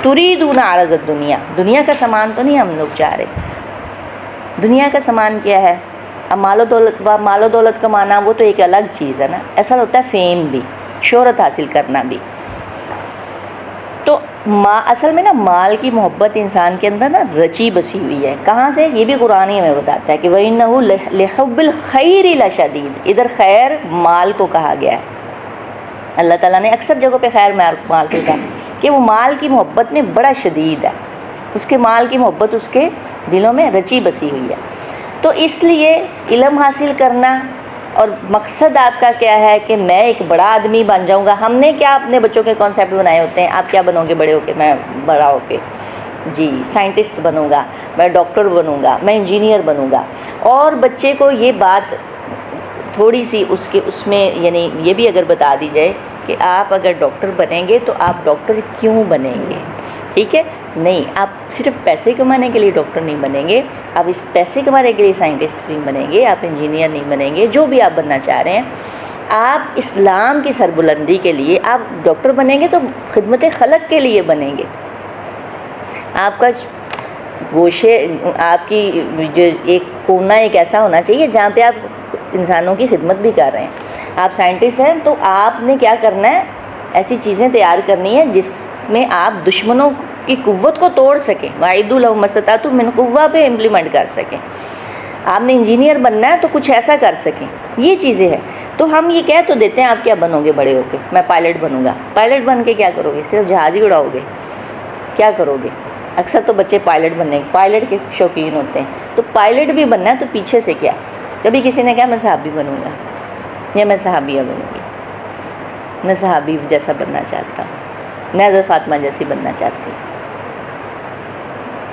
تریدون عرض الدنیا، دنیا کا سامان تو نہیں ہم لوگ چاہ رہے۔ دنیا کا سامان کیا ہے؟ اب مال و دولت کمانا وہ تو ایک الگ چیز ہے نا، ایسا ہوتا ہے فیم بھی، شہرت حاصل کرنا بھی۔ تو اصل میں نا مال کی محبت انسان کے اندر نا رچی بسی ہوئی ہے، کہاں سے؟ یہ بھی قرآن ہی میں بتاتا ہے کہ وَإِنَّهُ لِحُبِّ الْخَيْرِ لَشَدِيدٌ، ادھر خیر مال کو کہا گیا ہے، اللہ تعالیٰ نے اکثر جگہوں پہ خیر مال کو کہا کہ وہ مال کی محبت میں بڑا شدید ہے۔ اس کے مال کی محبت اس کے دلوں میں رچی بسی ہوئی ہے. تو اس لیے علم حاصل کرنا اور مقصد آپ کا کیا ہے کہ میں ایک بڑا آدمی بن جاؤں گا. ہم نے کیا اپنے بچوں کے کانسیپٹ بنائے ہوتے ہیں, آپ کیا بنو گے بڑے ہو کے؟ میں بڑا ہو کے جی سائنٹسٹ بنوں گا, میں ڈاکٹر بنوں گا, میں انجینئر بنوں گا. اور بچے کو یہ بات تھوڑی سی اس میں یعنی یہ بھی اگر بتا دی جائے کہ آپ اگر ڈاکٹر بنیں گے تو آپ ڈاکٹر کیوں بنیں گے, ٹھیک ہے؟ نہیں, آپ صرف پیسے کمانے کے لیے ڈاکٹر نہیں بنیں گے, آپ اس پیسے کمانے کے لیے سائنٹسٹ نہیں بنیں گے, آپ انجینئر نہیں بنیں گے, جو بھی آپ بننا چاہ رہے ہیں. آپ اسلام کی سربلندی کے لیے آپ ڈاکٹر بنیں گے تو خدمت خلق کے لیے بنیں گے. آپ کا گوشے, آپ کی جو ایک کونا ایک ایسا ہونا چاہیے جہاں پہ آپ انسانوں کی خدمت بھی کر رہے ہیں. آپ سائنٹسٹ ہیں تو آپ نے کیا کرنا ہے, ایسی چیزیں تیار کرنی ہے جس میں آپ دشمنوں کی قوت کو توڑ سکیں, وَأَعِدُّوا لَهُم مَا اسْتَطَعْتُم مِّن قُوَّةٍ پہ امپلیمنٹ کر سکیں. آپ نے انجینئر بننا ہے تو کچھ ایسا کر سکیں. یہ چیزیں ہیں. تو ہم یہ کہہ تو دیتے ہیں آپ کیا بنو گے بڑے ہو کے؟ میں پائلٹ بنوں گا. پائلٹ بن کے کیا کرو گے؟ صرف جہاز ہی اڑاؤ گے؟ کیا کرو گے؟ اکثر تو بچے پائلٹ کے شوقین ہوتے ہیں. تو پائلٹ بھی بننا ہے تو پیچھے سے کیا؟ کبھی کسی نے کہا میں صحابی بنوں گا یا میں صحابیہ بنوں گی, میں صحابی جیسا بننا چاہتا ہوں, میں حضرت فاطمہ جیسی بننا چاہتی ہوں.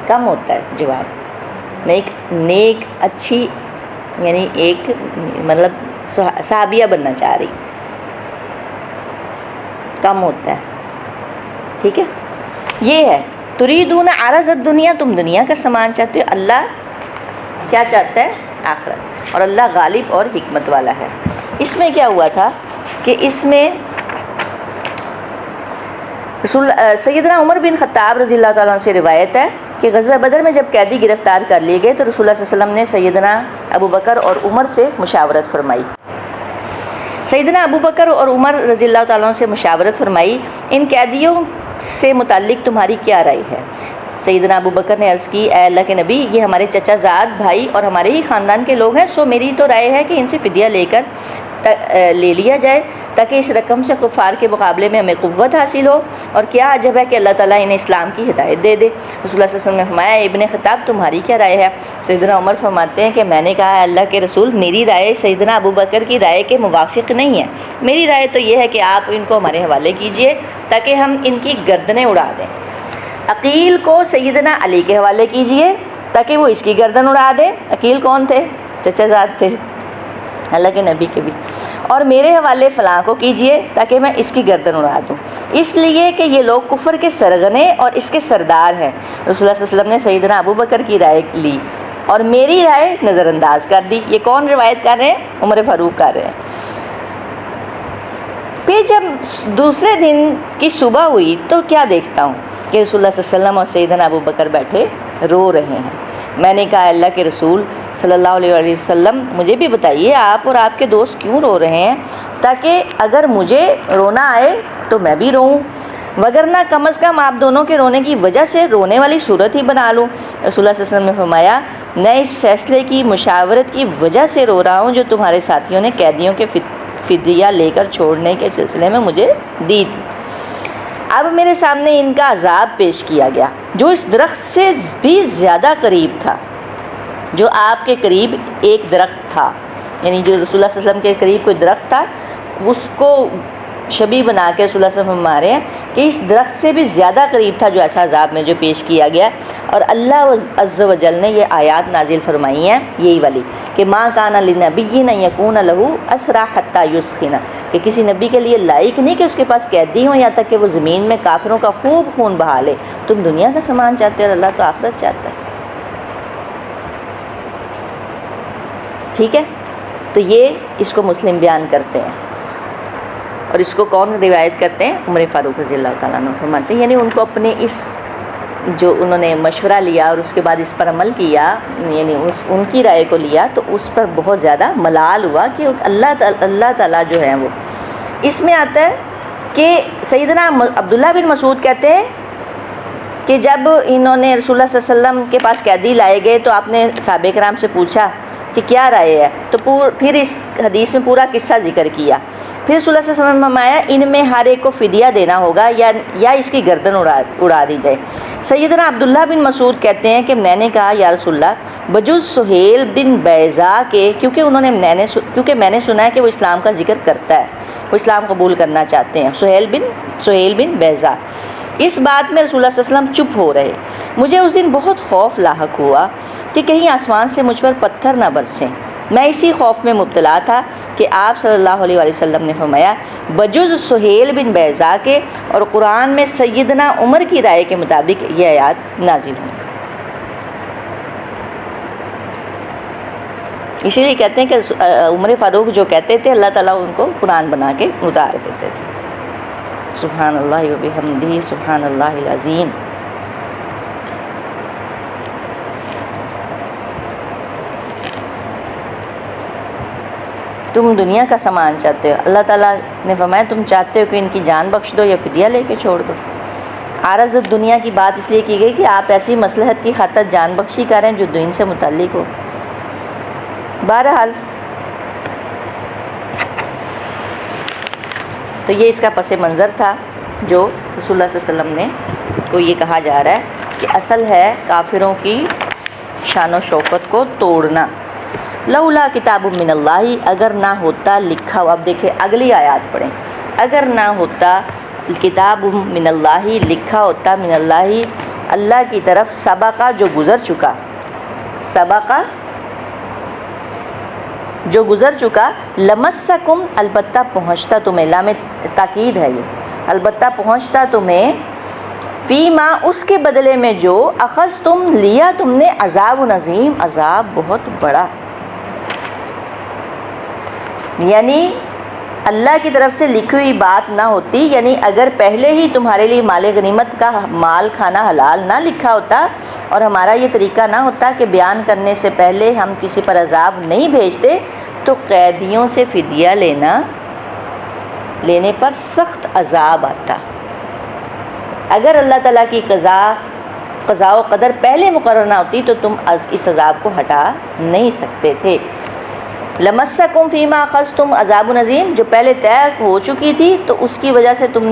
کم ہوتا ہے جواب. میں ایک نیک اچھی یعنی ایک مطلب صحابیہ بننا چاہ رہی, کم ہوتا ہے. ٹھیک ہے, یہ ہے تریدون عرض الدنیا, تم دنیا کا سامان چاہتے ہو, اللہ کیا چاہتا ہے؟ آخرت. اور اللہ غالب اور حکمت والا ہے. اس میں کیا ہوا تھا کہ اس میں سیدنا عمر بن خطاب رضی اللہ تعالیٰ عنہ سے روایت ہے کہ غزوہ بدر میں جب قیدی گرفتار کر لیے گئے تو رسول اللہ صلی اللہ علیہ وسلم نے سیدنا ابو بکر اور عمر سے مشاورت فرمائی. سیدنا ابو بکر اور عمر رضی اللہ تعالیٰ عنہ سے مشاورت فرمائی, ان قیدیوں سے متعلق تمہاری کیا رائے ہے؟ سیدنا ابو بکر نے عرض کی, اے اللہ کے نبی, یہ ہمارے چچا زاد بھائی اور ہمارے ہی خاندان کے لوگ ہیں, سو میری تو رائے ہے کہ ان سے فدیہ لے لیا جائے تاکہ اس رقم سے کفار کے مقابلے میں ہمیں قوت حاصل ہو. اور کیا عجب ہے کہ اللہ تعالیٰ انہیں اسلام کی ہدایت دے دے. رسول اللہ صلی اللہ علیہ وسلم نے فرمایا, ابن خطاب تمہاری کیا رائے ہے؟ سیدنا عمر فرماتے ہیں کہ میں نے کہا, اللہ کے رسول, میری رائے سیدنا ابو بکر کی رائے کے موافق نہیں ہے. میری رائے تو یہ ہے کہ آپ ان کو ہمارے حوالے کیجئے تاکہ ہم ان کی گردنیں اڑا دیں. عقیل کو سیدنا علی کے حوالے کیجئے تاکہ وہ اس کی گردن اڑا دیں. عقیل کون تھے؟ چچا زاد تھے اللہ کے نبی کے بھی. اور میرے حوالے فلاں کو کیجئے تاکہ میں اس کی گردن اڑا دوں, اس لیے کہ یہ لوگ کفر کے سرغنے اور اس کے سردار ہیں. رسول اللہ صلی اللہ علیہ وسلم نے سیدنا ابو بکر کی رائے لی اور میری رائے نظر انداز کر دی. یہ کون روایت کر رہے ہیں؟ عمر فاروق کر رہے ہیں. پھر جب دوسرے دن کی صبح ہوئی تو کیا دیکھتا ہوں کہ رسول اللہ صلی اللہ علیہ وسلم اور سیدنا ابو بکر بیٹھے رو رہے ہیں. میں نے کہا, اللہ کے رسول صلی اللہ علیہ وسلم, مجھے بھی بتائیے آپ اور آپ کے دوست کیوں رو رہے ہیں, تاکہ اگر مجھے رونا آئے تو میں بھی روؤں, وگرنہ کم از کم آپ دونوں کے رونے کی وجہ سے رونے والی صورت ہی بنا لوں. رسول اللہ صلی اللہ علیہ وسلم نے فرمایا, میں اس فیصلے کی مشاورت کی وجہ سے رو رہا ہوں جو تمہارے ساتھیوں نے قیدیوں کے فدیہ لے کر چھوڑنے کے سلسلے میں مجھے دی تھی. اب میرے سامنے ان کا عذاب پیش کیا گیا جو اس درخت سے بھی زیادہ قریب تھا, جو آپ کے قریب ایک درخت تھا, یعنی جو رسول اللہ صلی اللہ علیہ وسلم کے قریب کوئی درخت تھا اس کو شبیہ بنا کے رسول اللہ صلی اللہ علیہ وسلم ہمارے ہیں کہ اس درخت سے بھی زیادہ قریب تھا جو ایسا عذاب میں جو پیش کیا گیا. اور اللہ عز و جل نے یہ آیات نازل فرمائی ہیں یہی والی کہ ما کان لنبی ان یکون لہ اسری حتی یثخن, کہ کسی نبی کے لیے لائق نہیں کہ اس کے پاس قیدی ہوں یہاں تک کہ وہ زمین میں کافروں کا خوب خون بہا لے. تم دنیا کا سامان چاہتے ہو اور اللہ تو آخرت چاہتا ہے. ٹھیک ہے, تو یہ اس کو مسلم بیان کرتے ہیں. اور اس کو کون روایت کرتے ہیں؟ عمر فاروق رضی اللہ تعالیٰ عنہ فرماتے ہیں, یعنی ان کو اپنے اس جو انہوں نے مشورہ لیا اور اس کے بعد اس پر عمل کیا, یعنی ان کی رائے کو لیا, تو اس پر بہت زیادہ ملال ہوا کہ اللہ تعالیٰ جو ہے وہ. اس میں آتا ہے کہ سیدنا عبداللہ بن مسعود کہتے ہیں کہ جب انہوں نے رسول اللہ صلی اللہ علیہ وسلم کے پاس قیدی لائے گئے تو آپ نے صحابہ کرام سے پوچھا کہ کیا رائے ہے, تو پھر اس حدیث میں پورا قصہ ذکر کیا پھر رسول اللہ صلی اللہ علیہ وسلم نے فرمایا ان میں ہر ایک کو فدیہ دینا ہوگا یا اس کی گردن اڑا دی جائے۔ سیدنا عبداللہ بن مسعود کہتے ہیں کہ میں نے کہا یا رسول اللہ بجز سہیل بن بیضاء کے، کیونکہ میں نے سنا ہے کہ وہ اسلام کا ذکر کرتا ہے، وہ اسلام قبول کرنا چاہتے ہیں، سہیل بن بیضاء۔ اس بات میں رسول اللہ صلی اللہ علیہ وسلم چپ ہو رہے۔ مجھے اس دن بہت خوف لاحق ہوا کہ کہیں آسمان سے مجھ پر پتھر نہ برسیں۔ میں اسی خوف میں مبتلا تھا کہ آپ صلی اللہ علیہ وآلہ وسلم نے فرمایا بجز سہیل بن بیضاء کے، اور قرآن میں سیدنا عمر کی رائے کے مطابق یہ آیات نازل ہوئی۔ اسی لیے کہتے ہیں کہ عمر فاروق جو کہتے تھے اللہ تعالیٰ ان کو قرآن بنا کے اتار دیتے تھے۔ سبحان اللہ و بحمدہ، سبحان اللہ العظیم۔ تم دنیا کا سامان چاہتے ہو، اللہ تعالیٰ نے فرمایا تم چاہتے ہو کہ ان کی جان بخش دو یا فدیہ لے کے چھوڑ دو۔ عارض دنیا کی بات اس لیے کی گئی کہ آپ ایسی مصلحت کی خاطر جان بخشی کریں جو دین سے متعلق ہو۔ بہرحال تو یہ اس کا پس منظر تھا جو رسول اللہ صلی اللہ علیہ وسلم نے کو یہ کہا جا رہا ہے کہ اصل ہے کافروں کی شان و شوکت کو توڑنا۔ لولا کتاب من اللہ، اگر نہ ہوتا لکھا ہوا، اب دیکھیں اگلی آیات پڑھیں، اگر نہ ہوتا کتاب من اللہ، لکھا ہوتا من اللہ اللہ کی طرف، سبقہ جو گزر چکا، سبقہ جو گزر چکا، لمسکم البتہ پہنچتا تمہیں، لام تاکید ہے یہ، البتہ پہنچتا تمہیں، فیما اس کے بدلے میں جو اخذتم لیا تم نے، عذاب عظیم، عذاب بہت بڑا۔ یعنی اللہ کی طرف سے لکھی ہوئی بات نہ ہوتی، یعنی اگر پہلے ہی تمہارے لیے مال غنیمت کا مال کھانا حلال نہ لکھا ہوتا اور ہمارا یہ طریقہ نہ ہوتا کہ بیان کرنے سے پہلے ہم کسی پر عذاب نہیں بھیجتے، تو قیدیوں سے فدیہ لینے پر سخت عذاب آتا۔ اگر اللہ تعالیٰ کی قضاء و قدر پہلے مقرر نہ ہوتی تو تم اس عذاب کو ہٹا نہیں سکتے تھے۔ لمسکم فیما اخذتم عذاب عظیم، جو پہلے طے ہو چکی تھی تو اس کی وجہ سے تم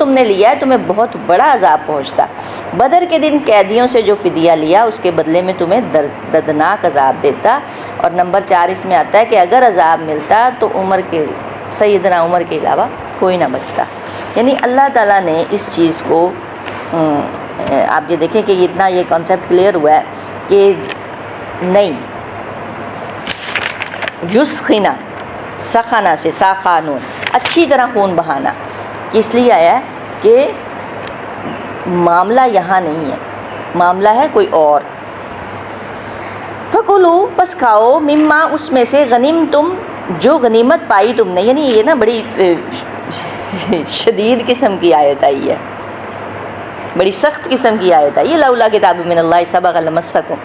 نے لیا ہے تمہیں بہت بڑا عذاب پہنچتا۔ بدر کے دن قیدیوں سے جو فدیہ لیا اس کے بدلے میں تمہیں دردناک عذاب دیتا۔ اور نمبر 4 اس میں آتا ہے کہ اگر عذاب ملتا تو سیدنا عمر کے علاوہ کوئی نہ بچتا۔ یعنی اللہ تعالیٰ نے اس چیز کو آپ یہ دیکھیں کہ اتنا یہ کانسیپٹ کلیئر ہوا ہے کہ نہیں، یسخنا سخنا سے ساخانون، اچھی طرح خون بہانا، اس لیے آیا ہے کہ معاملہ یہاں نہیں ہے، معاملہ ہے کوئی اور۔ فَكُلُوا پس کھاؤ، مما اس میں سے، غنیمتم جو غنیمت پائی تم نے، یعنی یہ نا بڑی شدید قسم کی آیت آئی ہے، بڑی سخت قسم کی آیت آئی ہے، لولا کتاب من اللہ سبق لمسکم۔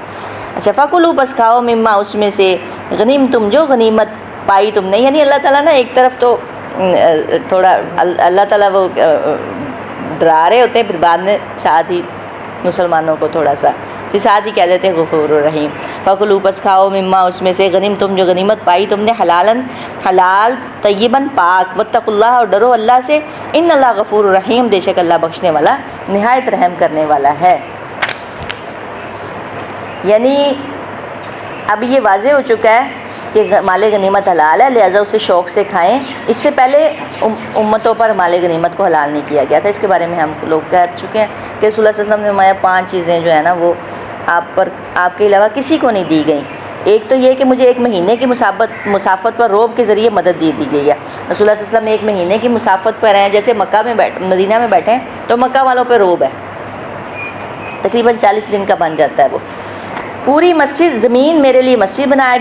اچھا، فَكُلُوا پس کھاؤ، مما اس میں سے، غنیمتم جو غنیمت پائی تم نے، یعنی اللہ تعالیٰ نا ایک طرف تو تھوڑا اللہ تعالیٰ وہ ڈرا رہے ہوتے ہیں، پھر بعد میں ساتھ ہی مسلمانوں کو تھوڑا سا پھر ساتھ ہی کہہ دیتے ہیں غفور الرحیم۔ فَكُلُوا پس کھاؤ، مما اس میں سے، غنیمتم جو غنیمت پائی تم نے، حلال طیباً پاک، واتقوا اللہ اور ڈرو اللہ سے، ان اللہ غفور الرحیم، بے شک اللہ بخشنے والا نہایت رحم کرنے والا ہے۔ یعنی اب یہ واضح ہو چکا ہے کہ مال غنیمت حلال ہے، لہٰذا اسے شوق سے کھائیں۔ اس سے پہلے امتوں پر مال غنیمت کو حلال نہیں کیا گیا تھا، اس کے بارے میں ہم لوگ کہہ چکے ہیں کہ رسول اللہ صلی اللہ علیہ وسلم نے فرمایا 5 چیزیں جو ہے نا وہ آپ کے علاوہ کسی کو نہیں دی گئیں۔ ایک تو یہ کہ مجھے 1 مہینے کی مسافت پر روب کے ذریعے مدد دی گئی ہے۔ رسول اللہ صلی اللہ علیہ وسلم 1 مہینے کی مسافت پر ہیں، جیسے مدینہ میں بیٹھے ہیں تو مکہ والوں پہ روب ہے، تقریباً 40 دن کا بن جاتا ہے وہ۔ پوری مسجد، زمین میرے لیے مسجد بنا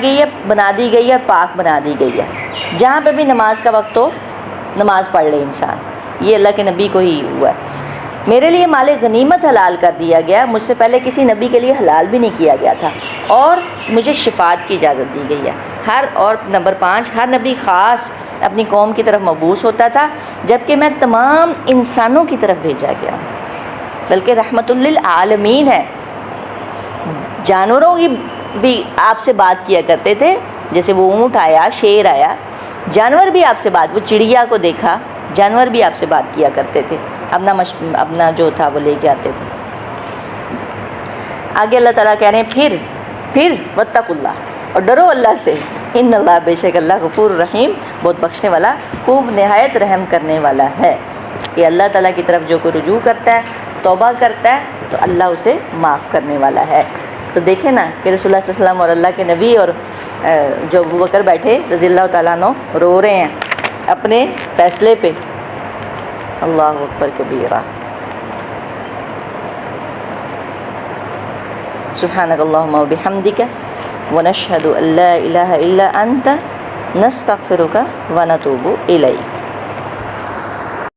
دی گئی ہے، پاک بنا دی گئی ہے، جہاں پہ بھی نماز کا وقت ہو نماز پڑھ لے انسان، یہ اللہ کے نبی کو ہی ہوا ہے۔ میرے لیے مال غنیمت حلال کر دیا گیا، مجھ سے پہلے کسی نبی کے لیے حلال بھی نہیں کیا گیا تھا، اور مجھے شفاعت کی اجازت دی گئی ہے۔ اور نمبر 5، ہر نبی خاص اپنی قوم کی طرف مبعوث ہوتا تھا، جبکہ میں تمام انسانوں کی طرف بھیجا گیا، بلکہ رحمت للعالمین ہے۔ جانوروں کی بھی آپ سے بات کیا کرتے تھے، جیسے وہ اونٹ آیا، شیر آیا، جانور بھی آپ سے بات، وہ چڑیا کو دیکھا، جانور بھی آپ سے بات کیا کرتے تھے، اپنا جو تھا وہ لے کے آتے تھے۔ آگے اللہ تعالیٰ کہہ رہے ہیں پھر واتقوا اللہ، اور ڈرو اللہ سے، ان اللہ، بے شک اللہ غفور رحیم، بہت بخشنے والا، خوب نہایت رحم کرنے والا ہے۔ کہ اللہ تعالیٰ کی طرف جو کوئی رجوع کرتا ہے، توبہ کرتا ہے، تو اللہ اسے معاف کرنے والا ہے۔ تو دیکھیں نا کہ رسول اللہ صلی اللہ علیہ وسلم اور اللہ کے نبی اور جو ابو بکر بیٹھے رضی اللہ تعالیٰ عنہ رو رہے ہیں اپنے فیصلے پہ۔ اللہ اکبر کبیرہ۔ سبحانک اللہم و بحمدک ونشہد ان لا الہ الا انت نستغفرک ونتوب الیک۔